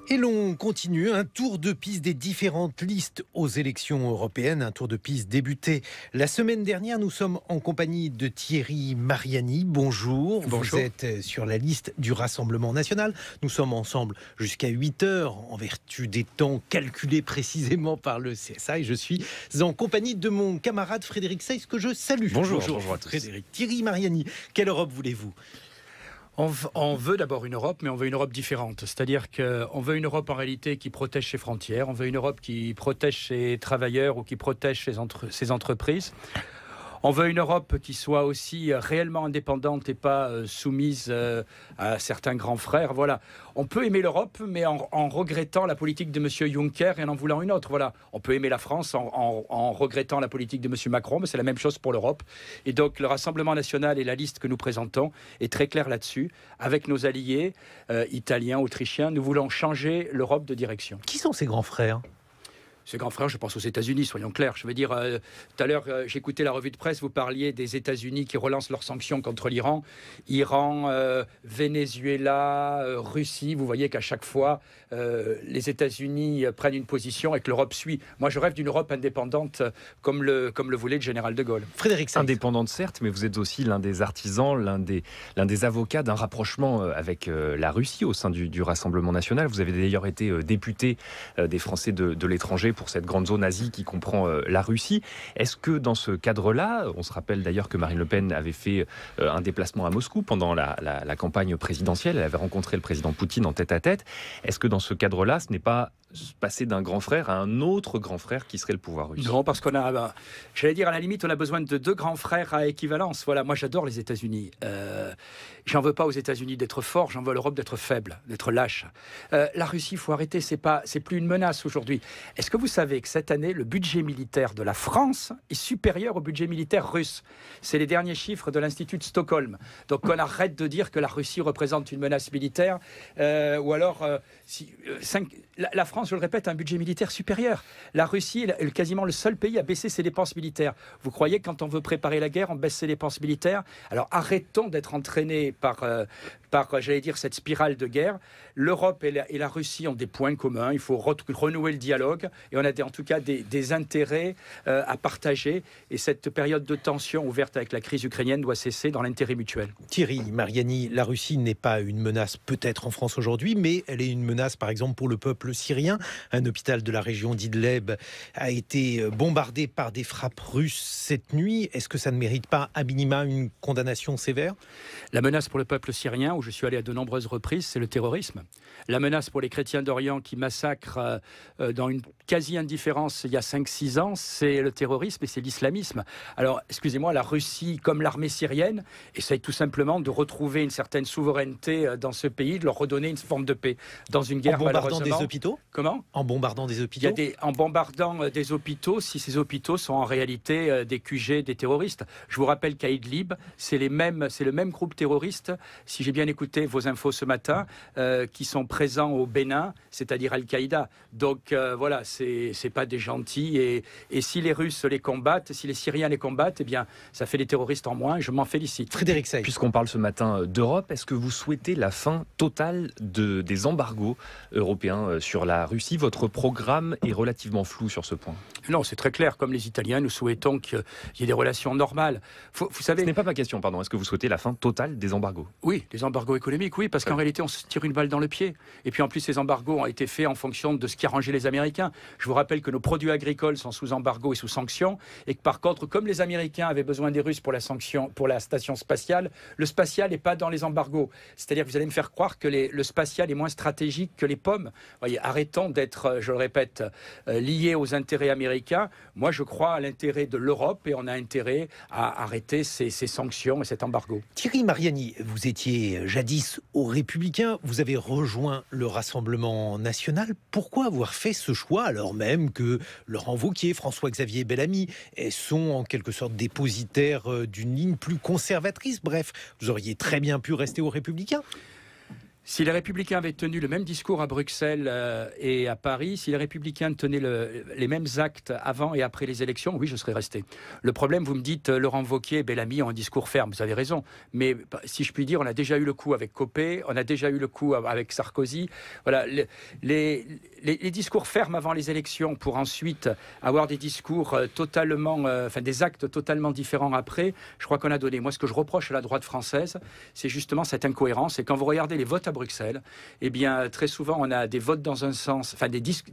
Et l'on continue un tour de piste des différentes listes aux élections européennes. Un tour de piste débuté la semaine dernière. Nous sommes en compagnie de Thierry Mariani. Bonjour. Bonjour. Vous êtes sur la liste du Rassemblement national. Nous sommes ensemble jusqu'à 8 heures en vertu des temps calculés précisément par le CSA. Et je suis en compagnie de mon camarade Frédéric Seyss que je salue. Bonjour à tous. Frédéric. Thierry Mariani, quelle Europe voulez-vous ? On veut d'abord une Europe, mais on veut une Europe différente. C'est-à-dire qu'on veut une Europe en réalité qui protège ses frontières, on veut une Europe qui protège ses travailleurs ou qui protège ses entreprises. On veut une Europe qui soit aussi réellement indépendante et pas soumise à certains grands frères. Voilà. On peut aimer l'Europe, mais en regrettant la politique de M. Juncker et en voulant une autre. Voilà. On peut aimer la France en regrettant la politique de M. Macron, mais c'est la même chose pour l'Europe. Et donc le Rassemblement national et la liste que nous présentons est très claire là-dessus. Avec nos alliés italiens, autrichiens, nous voulons changer l'Europe de direction. Qui sont ces grands frères ? Ces grands frères, je pense aux États-Unis, soyons clairs. Je veux dire, tout à l'heure, j'écoutais la revue de presse, vous parliez des États-Unis qui relancent leurs sanctions contre l'Iran. Iran, Venezuela, Russie, vous voyez qu'à chaque fois, les États-Unis prennent une position et que l'Europe suit. Moi, je rêve d'une Europe indépendante comme le voulait le général de Gaulle. Frédéric Seyss. Indépendante, certes, mais vous êtes aussi l'un des artisans, l'un des avocats d'un rapprochement avec la Russie au sein du Rassemblement national. Vous avez d'ailleurs été député des Français de l'étranger pour cette grande zone Asie qui comprend la Russie. Est-ce que dans ce cadre-là, on se rappelle d'ailleurs que Marine Le Pen avait fait un déplacement à Moscou pendant la campagne présidentielle, elle avait rencontré le président Poutine en tête-à-tête. Est-ce que dans ce cadre-là, ce n'est pas passer d'un grand frère à un autre grand frère qui serait le pouvoir russe? Non, parce qu'on a, j'allais dire à la limite, on a besoin de deux grands frères à équivalence. Voilà, moi j'adore les États-Unis. J'en veux pas aux États-Unis d'être forts, j'en veux à l'Europe d'être faible, d'être lâche. La Russie, il faut arrêter, c'est plus une menace aujourd'hui. Est-ce que vous savez que cette année, le budget militaire de la France est supérieur au budget militaire russe? C'est les derniers chiffres de l'Institut de Stockholm. Donc on arrête de dire que la Russie représente une menace militaire, ou alors la France, je le répète, a un budget militaire supérieur. La Russie est quasiment le seul pays à baisser ses dépenses militaires. Vous croyez que quand on veut préparer la guerre, on baisse ses dépenses militaires? Alors arrêtons d'être entraînés par j'allais dire, cette spirale de guerre. L'Europe et la Russie ont des points communs. Il faut renouer le dialogue. Et on a en tout cas des intérêts à partager. Et cette période de tension ouverte avec la crise ukrainienne doit cesser dans l'intérêt mutuel. Thierry Mariani, la Russie n'est pas une menace peut-être en France aujourd'hui, mais elle est une menace par exemple pour le peuple syrien. Un hôpital de la région d'Idleb a été bombardé par des frappes russes cette nuit. Est-ce que ça ne mérite pas à minima une condamnation sévère? La menace pour le peuple syrien, où je suis allé à de nombreuses reprises, c'est le terrorisme. La menace pour les chrétiens d'Orient qui massacrent dans une quasi-indifférence il y a 5-6 ans, c'est le terrorisme et c'est l'islamisme. Alors, excusez-moi, la Russie, comme l'armée syrienne, essaye tout simplement de retrouver une certaine souveraineté dans ce pays, de leur redonner une forme de paix. Dans une guerre, en bombardant des hôpitaux? Comment? En bombardant des hôpitaux? En bombardant des hôpitaux, si ces hôpitaux sont en réalité des QG des terroristes. Je vous rappelle qu'à Idlib, c'est le même groupe terroriste, si j'ai bien écouté vos infos ce matin, qui sont présents au Bénin, c'est-à-dire Al-Qaïda. Donc voilà, c'est pas des gentils. Et si les Russes les combattent, si les Syriens les combattent, eh bien, ça fait des terroristes en moins. Je m'en félicite. Frédéric Seyss. Puisqu'on parle ce matin d'Europe, est-ce que vous souhaitez la fin totale des embargos européens sur la Russie? Votre programme est relativement flou sur ce point. Non, c'est très clair. Comme les Italiens, nous souhaitons qu'il y ait des relations normales. Vous savez... Ce n'est pas ma question, pardon. Est-ce que vous souhaitez la fin totale des embargos? Oui, des embargos économiques, oui, parce qu'en réalité, on se tire une balle dans le pied. Et puis en plus, ces embargos ont été faits en fonction de ce qui arrangeait les Américains. Je vous rappelle que nos produits agricoles sont sous embargo et sous sanction, et que par contre, comme les Américains avaient besoin des Russes pour la station spatiale, le spatial n'est pas dans les embargos. C'est-à-dire que vous allez me faire croire que le spatial est moins stratégique que les pommes. Voyez, arrêtons d'être, je le répète, liés aux intérêts américains. Moi, je crois à l'intérêt de l'Europe et on a intérêt à arrêter ces sanctions et cet embargo. Thierry Mariani, vous étiez jadis aux Républicains, vous avez rejoint le Rassemblement national. Pourquoi avoir fait ce choix alors même que Laurent Wauquiez, François-Xavier Bellamy sont en quelque sorte dépositaires d'une ligne plus conservatrice? Bref, vous auriez très bien pu rester aux Républicains. Si les Républicains avaient tenu le même discours à Bruxelles et à Paris, si les Républicains tenaient les mêmes actes avant et après les élections, oui, je serais resté. Le problème, vous me dites, Laurent Wauquiez et Bellamy ont un discours ferme, vous avez raison. Mais si je puis dire, on a déjà eu le coup avec Copé, on a déjà eu le coup avec Sarkozy. Voilà, les discours fermes avant les élections pour ensuite avoir des discours des actes totalement différents après, je crois qu'on a donné. Moi, ce que je reproche à la droite française, c'est justement cette incohérence. Et quand vous regardez les votes à Bruxelles, eh bien, très souvent, on a des votes dans un sens,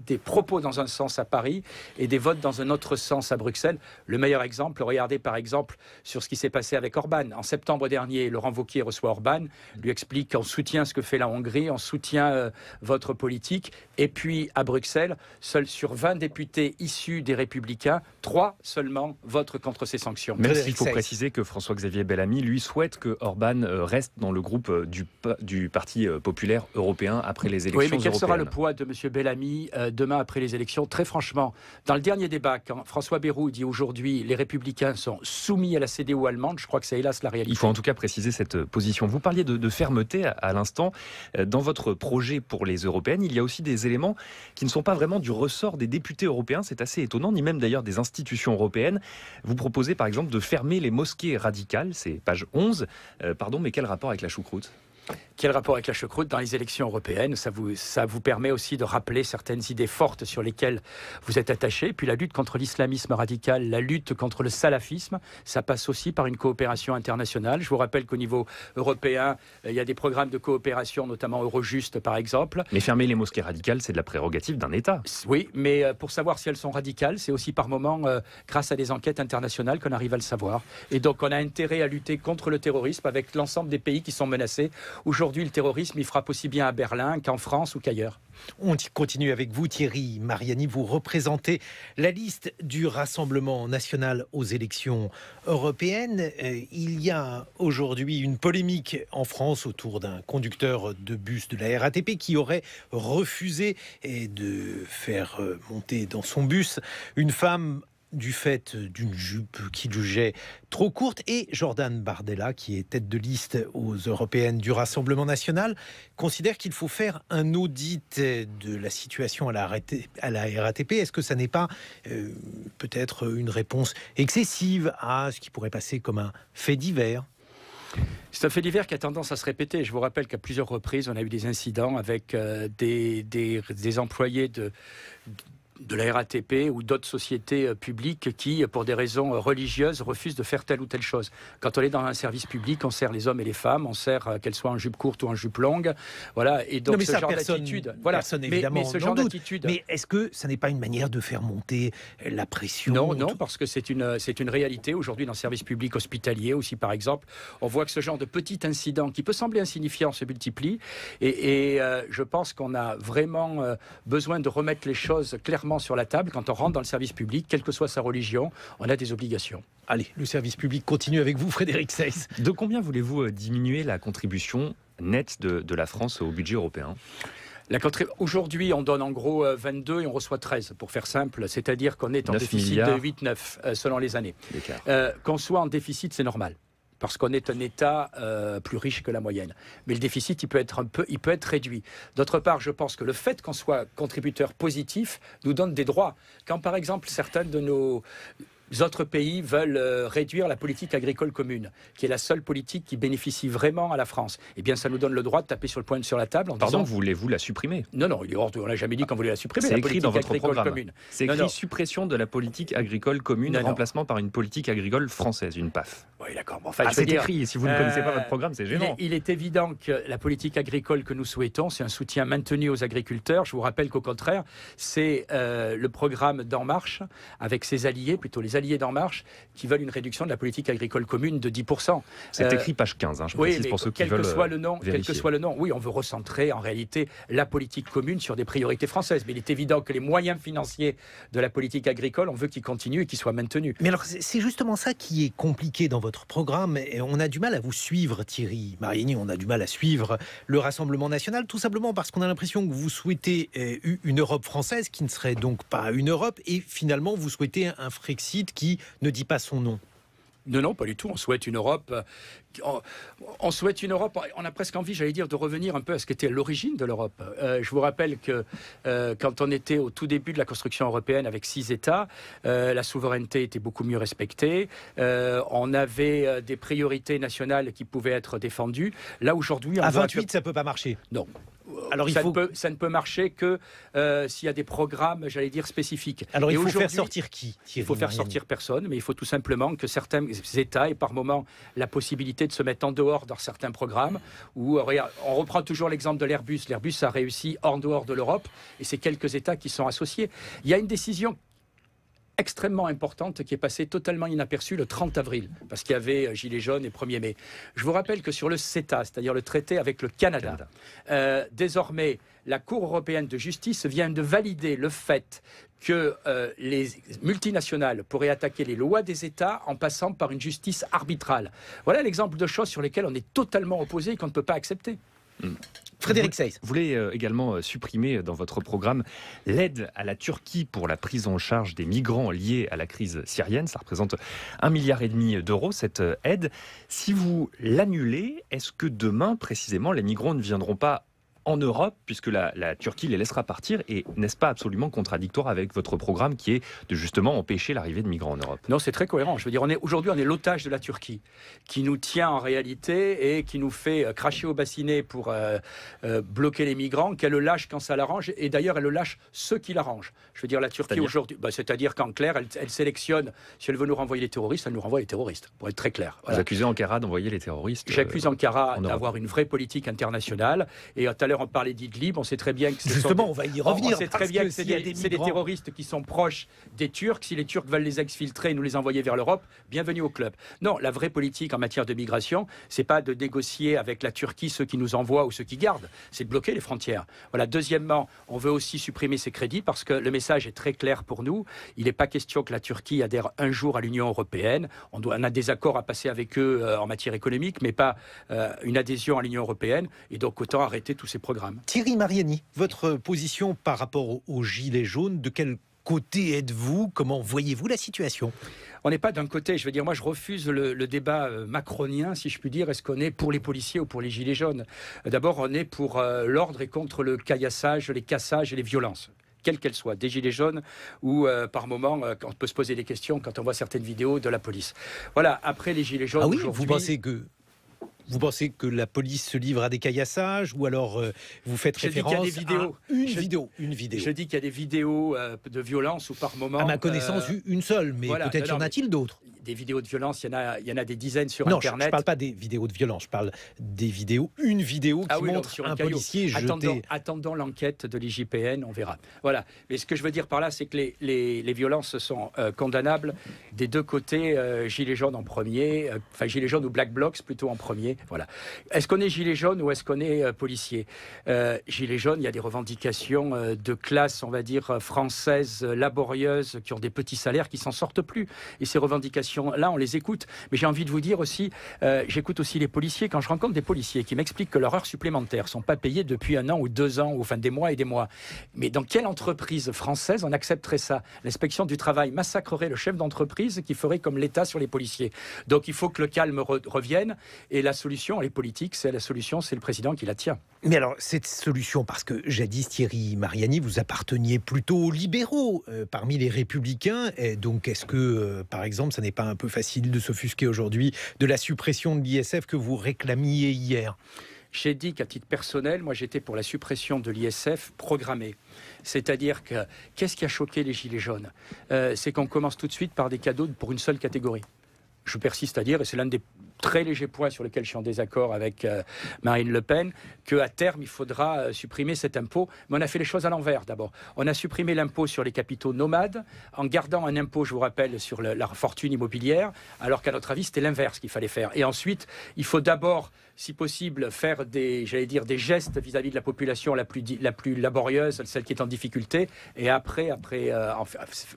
des propos dans un sens à Paris et des votes dans un autre sens à Bruxelles. Le meilleur exemple, regardez par exemple sur ce qui s'est passé avec Orban. En septembre dernier, Laurent Wauquiez reçoit Orban, lui explique qu'on soutient ce que fait la Hongrie, on soutient votre politique. Et puis, à Bruxelles, seuls sur 20 députés issus des Républicains, 3 seulement votent contre ces sanctions. Même s'il faut préciser que François-Xavier Bellamy, lui, souhaite que Orban reste dans le groupe du Parti populaire européen après les élections européennes. Oui, mais quel sera le poids de M. Bellamy demain après les élections? Très franchement, dans le dernier débat, quand François Bayrou dit aujourd'hui les Républicains sont soumis à la CDU allemande, je crois que c'est hélas la réalité. Il faut en tout cas préciser cette position. Vous parliez de fermeté à l'instant. Dans votre projet pour les européennes, il y a aussi des éléments qui ne sont pas vraiment du ressort des députés européens. C'est assez étonnant, ni même d'ailleurs des institutions européennes. Vous proposez par exemple de fermer les mosquées radicales, c'est page 11. Mais quel rapport avec la choucroute ? Quel rapport avec la choucroute dans les élections européennes? Ça vous permet aussi de rappeler certaines idées fortes sur lesquelles vous êtes attachés. Puis la lutte contre l'islamisme radical, la lutte contre le salafisme, ça passe aussi par une coopération internationale. Je vous rappelle qu'au niveau européen, il y a des programmes de coopération, notamment Eurojust par exemple. Mais fermer les mosquées radicales, c'est de la prérogative d'un État. Oui, mais pour savoir si elles sont radicales, c'est aussi par moments, grâce à des enquêtes internationales, qu'on arrive à le savoir. Et donc on a intérêt à lutter contre le terrorisme avec l'ensemble des pays qui sont menacés. Aujourd'hui, le terrorisme, il frappe aussi bien à Berlin qu'en France ou qu'ailleurs. On continue avec vous, Thierry Mariani. Vous représentez la liste du Rassemblement national aux élections européennes. Il y a aujourd'hui une polémique en France autour d'un conducteur de bus de la RATP qui aurait refusé de faire monter dans son bus une femme du fait d'une jupe qu'il jugeait trop courte. Et Jordan Bardella, qui est tête de liste aux européennes du Rassemblement national, considère qu'il faut faire un audit de la situation à la RATP. Est-ce que ça n'est pas peut-être une réponse excessive à ce qui pourrait passer comme un fait divers ? C'est un fait divers qui a tendance à se répéter. Je vous rappelle qu'à plusieurs reprises, on a eu des incidents avec des employés de la RATP ou d'autres sociétés publiques qui, pour des raisons religieuses, refusent de faire telle ou telle chose. Quand on est dans un service public, on sert les hommes et les femmes, on sert qu'elles soient en jupe courte ou en jupe longue. Voilà. Et donc, ce genre d'attitude. Voilà. Personne, évidemment, mais ce genre d'attitude. Mais est-ce que ça n'est pas une manière de faire monter la pression? Non, parce que c'est une réalité aujourd'hui dans le service public hospitalier aussi, par exemple. On voit que ce genre de petit incident qui peut sembler insignifiant se multiplie. Et je pense qu'on a vraiment besoin de remettre les choses clairement sur la table. Quand on rentre dans le service public, quelle que soit sa religion, on a des obligations. Allez, le service public continue avec vous, Frédéric Seyss. De combien voulez-vous diminuer la contribution nette de la France au budget européen ? Aujourd'hui, on donne en gros 22 et on reçoit 13, pour faire simple. C'est-à-dire qu'on est en déficit de 8-9 selon les années. Qu'on soit en déficit, c'est normal, parce qu'on est un État plus riche que la moyenne. Mais le déficit, il peut être réduit. D'autre part, je pense que le fait qu'on soit contributeur positif nous donne des droits. Quand, par exemple, certains de nos autres pays veulent réduire la politique agricole commune, qui est la seule politique qui bénéficie vraiment à la France, eh bien, ça nous donne le droit de taper sur le poing sur la table en disant... voulez-vous la supprimer ? Non, on n'a jamais dit qu'on voulait la supprimer. C'est écrit dans votre programme. Commune. C'est écrit suppression de la politique agricole commune, remplacement par une politique agricole française, une PAF. Oui, d'accord. Bon, c'est écrit. Si vous ne connaissez pas votre programme, c'est gênant. Il est évident que la politique agricole que nous souhaitons, c'est un soutien maintenu aux agriculteurs. Je vous rappelle qu'au contraire, c'est le programme d'En Marche, avec ses alliés, plutôt les alliés d'En Marche, qui veulent une réduction de la politique agricole commune de 10%. C'est écrit page 15, je précise pour ceux qui veulent quel que soit le nom, oui, on veut recentrer en réalité la politique commune sur des priorités françaises. Mais il est évident que les moyens financiers de la politique agricole, on veut qu'ils continuent et qu'ils soient maintenus. Mais alors, c'est justement ça qui est compliqué dans votre programme. Et on a du mal à vous suivre, Thierry Mariani, on a du mal à suivre le Rassemblement national, tout simplement parce qu'on a l'impression que vous souhaitez une Europe française qui ne serait donc pas une Europe, et finalement vous souhaitez un Frexit qui ne dit pas son nom. Non, pas du tout. On souhaite une Europe. On souhaite une Europe. On a presque envie, j'allais dire, de revenir un peu à ce qu'était l'origine de l'Europe. Je vous rappelle que quand on était au tout début de la construction européenne avec 6 États, la souveraineté était beaucoup mieux respectée. On avait des priorités nationales qui pouvaient être défendues. Là aujourd'hui, à 28, ça peut pas marcher. Non. Alors, ça ne peut marcher que s'il y a des programmes, j'allais dire, spécifiques. Alors, il faut faire sortir qui, Thierry Il faut faire sortir personne, mais il faut tout simplement que certains États aient par moment la possibilité de se mettre en dehors dans certains programmes. On reprend toujours l'exemple de l'Airbus. L'Airbus a réussi en dehors de l'Europe, et c'est quelques États qui sont associés. Il y a une décision extrêmement importante qui est passée totalement inaperçue le 30 avril, parce qu'il y avait Gilets jaunes et 1er mai. Je vous rappelle que sur le CETA, c'est-à-dire le traité avec le Canada, désormais, la Cour européenne de justice vient de valider le fait que les multinationales pourraient attaquer les lois des États en passant par une justice arbitrale. Voilà l'exemple de choses sur lesquelles on est totalement opposé et qu'on ne peut pas accepter. Frédéric Seyss. Vous voulez également supprimer dans votre programme l'aide à la Turquie pour la prise en charge des migrants liés à la crise syrienne. Ça représente 1,5 milliard d'euros, cette aide. Si vous l'annulez, est-ce que demain, précisément, les migrants ne viendront pas en Europe, puisque la Turquie les laissera partir, et n'est-ce pas absolument contradictoire avec votre programme qui est de justement empêcher l'arrivée de migrants en Europe? Non, c'est très cohérent. Je veux dire, aujourd'hui, on est l'otage de la Turquie, qui nous tient en réalité et qui nous fait cracher au bassinet pour bloquer les migrants, qu'elle le lâche quand ça l'arrange, et d'ailleurs, elle le lâche ceux qui l'arrangent. Je veux dire, la Turquie aujourd'hui, c'est-à-dire qu'en clair, elle sélectionne, si elle veut nous renvoyer les terroristes, elle nous renvoie les terroristes, pour être très clair. Voilà. Vous accusez Ankara d'envoyer les terroristes J'accuse Ankara d'avoir une vraie politique internationale, et tout à l'heure, on parlait d'Idlib, on sait très bien que justement, on va y revenir. On sait très bien que c'est des terroristes qui sont proches des Turcs. Si les Turcs veulent les exfiltrer et nous les envoyer vers l'Europe, bienvenue au club. Non, la vraie politique en matière de migration, c'est pas de négocier avec la Turquie ceux qui nous envoient ou ceux qui gardent, c'est de bloquer les frontières. Voilà. Deuxièmement, on veut aussi supprimer ces crédits parce que le message est très clair pour nous. Il n'est pas question que la Turquie adhère un jour à l'Union européenne. On a des accords à passer avec eux en matière économique, mais pas une adhésion à l'Union européenne. Et donc, autant arrêter tous ces programmes. Thierry Mariani, votre position par rapport aux Gilets jaunes, de quel côté êtes-vous? Comment voyez-vous la situation? On n'est pas d'un côté, je veux dire, moi je refuse le débat macronien, si je puis dire. Est-ce qu'on est pour les policiers ou pour les Gilets jaunes? D'abord, on est pour l'ordre et contre le caillassage, les cassages et les violences, quelles qu'elles soient, des Gilets jaunes ou par moment, on peut se poser des questions quand on voit certaines vidéos de la police. Voilà, après les Gilets jaunes... Ah oui, vous pensez que la police se livre à des caillassages, ou alors vous faites référence à une vidéo? Je dis qu'il y a des vidéos de violence ou par moment... À ma connaissance, une seule, mais voilà, peut-être y en a-t-il d'autres? Des vidéos de violence, il y en a des dizaines sur Internet. Internet. Non, je ne parle pas des vidéos de violence, je parle des vidéos, une vidéo qui montre un policier jeté... Attendons l'enquête de l'IGPN, on verra. Voilà. Mais ce que je veux dire par là, c'est que les violences sont condamnables des deux côtés, Gilets jaunes en premier, enfin Gilets jaunes ou Black Blocs plutôt en premier. Voilà. Est-ce qu'on est Gilets jaunes ou est-ce qu'on est policier? Gilets jaunes, il y a des revendications de classe, on va dire, françaises, laborieuses, qui ont des petits salaires, qui s'en sortent plus. Et ces revendications-là, on les écoute. Mais j'ai envie de vous dire aussi, j'écoute aussi les policiers. Quand je rencontre des policiers qui m'expliquent que leurs heures supplémentaires ne sont pas payées depuis 1 an ou 2 ans, ou enfin des mois et des mois. Mais dans quelle entreprise française on accepterait ça? L'inspection du travail massacrerait le chef d'entreprise qui ferait comme l'État sur les policiers. Donc il faut que le calme revienne. Et la solution, elle est politique. C'est le président qui la tient. Mais alors, cette solution, parce que jadis, Thierry Mariani, vous apparteniez plutôt aux libéraux parmi les républicains. Et donc, est-ce que, par exemple, ça n'est pas un peu facile de s'offusquer aujourd'hui de la suppression de l'ISF que vous réclamiez hier? J'ai dit qu'à titre personnel, moi j'étais pour la suppression de l'ISF programmée. C'est-à-dire que, qu'est-ce qui a choqué les Gilets jaunes? C'est qu'on commence tout de suite par des cadeaux pour une seule catégorie. Je persiste à dire, et c'est l'un des très légers points sur lesquels je suis en désaccord avec Marine Le Pen, qu'à terme, il faudra supprimer cet impôt. Mais on a fait les choses à l'envers, d'abord. On a supprimé l'impôt sur les capitaux nomades, en gardant un impôt, je vous rappelle, sur la fortune immobilière, alors qu'à notre avis, c'était l'inverse qu'il fallait faire. Et ensuite, il faut d'abord, si possible, faire des gestes vis-à-vis de la population la plus laborieuse, celle qui est en difficulté, et après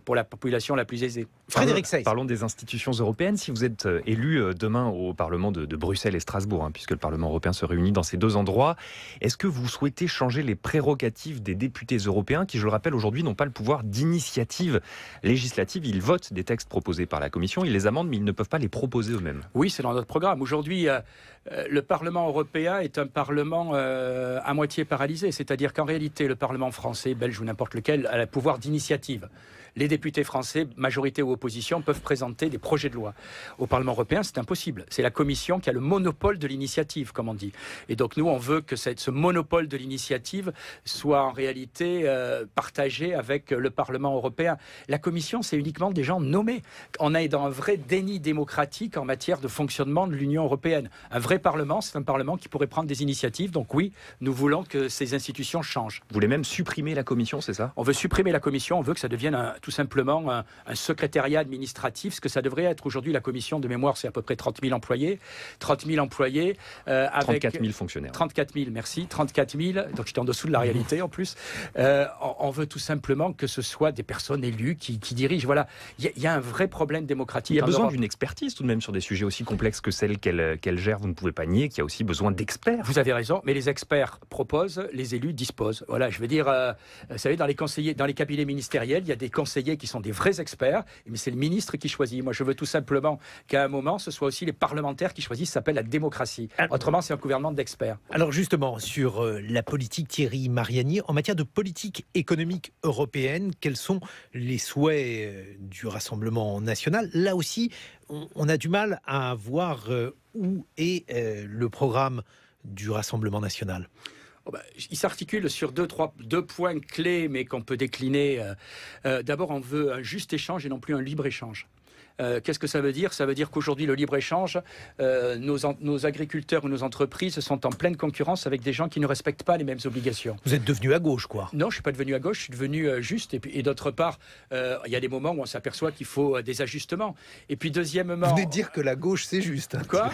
pour la population la plus aisée. Frédéric Seyss. Parlons des institutions européennes. Si vous êtes élu demain au Parlement de Bruxelles et Strasbourg, hein, puisque le Parlement européen se réunit dans ces deux endroits. Est-ce que vous souhaitez changer les prérogatives des députés européens qui, je le rappelle, aujourd'hui n'ont pas le pouvoir d'initiative législative? Ils votent des textes proposés par la Commission, ils les amendent, mais ils ne peuvent pas les proposer eux-mêmes. Oui, c'est dans notre programme. Aujourd'hui, le Parlement européen est un Parlement à moitié paralysé. C'est-à-dire qu'en réalité, le Parlement français, belge ou n'importe lequel, a le pouvoir d'initiative. Les députés français, majorité ou opposition, peuvent présenter des projets de loi. Au Parlement européen, c'est impossible. C'est la Commission qui a le monopole de l'initiative, comme on dit. Et donc nous, on veut que ce monopole de l'initiative soit en réalité partagé avec le Parlement européen. La Commission, c'est uniquement des gens nommés. On est dans un vrai déni démocratique en matière de fonctionnement de l'Union européenne. Un vrai Parlement, c'est un Parlement qui pourrait prendre des initiatives. Donc oui, nous voulons que ces institutions changent. Vous voulez même supprimer la Commission, c'est ça? On veut supprimer la Commission, on veut que ça devienne tout simplement un secrétariat administratif, ce que ça devrait être aujourd'hui. La Commission, de mémoire, c'est à peu près 30 000 employés. 30 000 employés. Avec 34 000 fonctionnaires. 34 000, merci. 34 000, donc j'étais en dessous de la réalité en plus. On veut tout simplement que ce soit des personnes élues qui dirigent. Voilà, il y a un vrai problème démocratique. Il y a besoin d'une expertise tout de même sur des sujets aussi complexes que celle qu'elle gère. Vous ne pouvez pas nier qu'il y a aussi besoin d'experts. Vous avez raison, mais les experts proposent, les élus disposent. Voilà, je veux dire, vous savez, dans les cabinets ministériels, il y a des conseillers qui sont des vrais experts, mais c'est le ministre qui choisit. Moi, je veux tout simplement qu'à un moment, ce soit aussi les parlementaires qui choisissent. Ça s'appelle la démocratie. Autrement, c'est un gouvernement d'experts. Alors justement, sur la politique, Thierry Mariani, en matière de politique économique européenne, quels sont les souhaits du Rassemblement national? Là aussi, on a du mal à voir où est le programme du Rassemblement national. Il s'articule sur deux points clés, mais qu'on peut décliner. D'abord, on veut un juste échange et non plus un libre-échange. Qu'est-ce que ça veut dire? Ça veut dire qu'aujourd'hui, le libre-échange, nos agriculteurs ou nos entreprises sont en pleine concurrence avec des gens qui ne respectent pas les mêmes obligations. Vous êtes devenu à gauche, quoi? Non, je ne suis pas devenu à gauche, je suis devenu juste. Et d'autre part, il y a des moments où on s'aperçoit qu'il faut des ajustements. Et puis deuxièmement... Vous venez de dire que la gauche, c'est juste. Hein, quoi?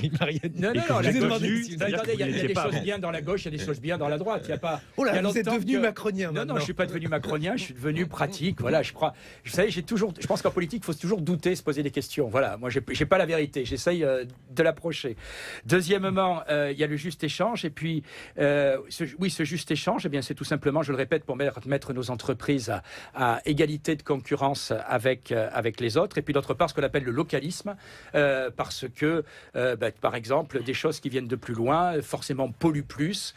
Non, la gauche, il y a des choses bien dans la gauche, il y a des choses bien dans la droite. Il y a pas... Oh là, vous êtes devenu macronien. Non, je ne suis pas devenu macronien, je suis devenu pratique. Voilà, je crois... Vous savez, je pense qu'en politique, il faut toujours douter, se poser des questions. Voilà, moi, j'ai pas la vérité. J'essaye de l'approcher. Deuxièmement, il y a le juste échange. Et puis, ce juste échange, eh bien, c'est tout simplement, je le répète, pour mettre nos entreprises à égalité de concurrence avec les autres. Et puis, d'autre part, ce qu'on appelle le localisme, parce que, par exemple, des choses qui viennent de plus loin, forcément polluent plus,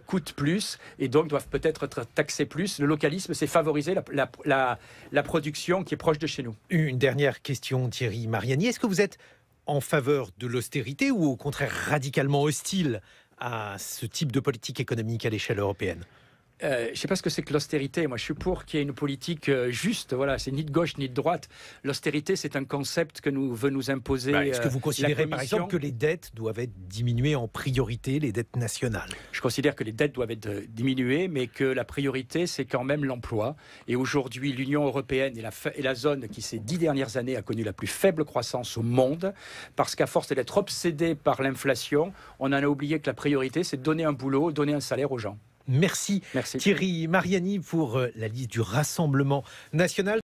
coûtent plus, et donc doivent peut-être être taxées plus. Le localisme, c'est favoriser la production qui est proche de chez nous. Une dernière question, Thierry Mariani. Est-ce que vous êtes en faveur de l'austérité ou au contraire radicalement hostile à ce type de politique économique à l'échelle européenne? Je ne sais pas ce que c'est que l'austérité. Moi, je suis pour qu'il y ait une politique juste. Voilà, c'est ni de gauche ni de droite. L'austérité, c'est un concept que veut nous imposer. Est-ce que vous considérez, par exemple, que les dettes doivent être diminuées en priorité, les dettes nationales? Je considère que les dettes doivent être diminuées, mais que la priorité, c'est quand même l'emploi. Et aujourd'hui, l'Union européenne est la zone qui, ces 10 dernières années, a connu la plus faible croissance au monde, parce qu'à force d'être obsédé par l'inflation, on en a oublié que la priorité, c'est de donner un boulot, donner un salaire aux gens. Merci. Thierry Mariani pour la liste du Rassemblement national.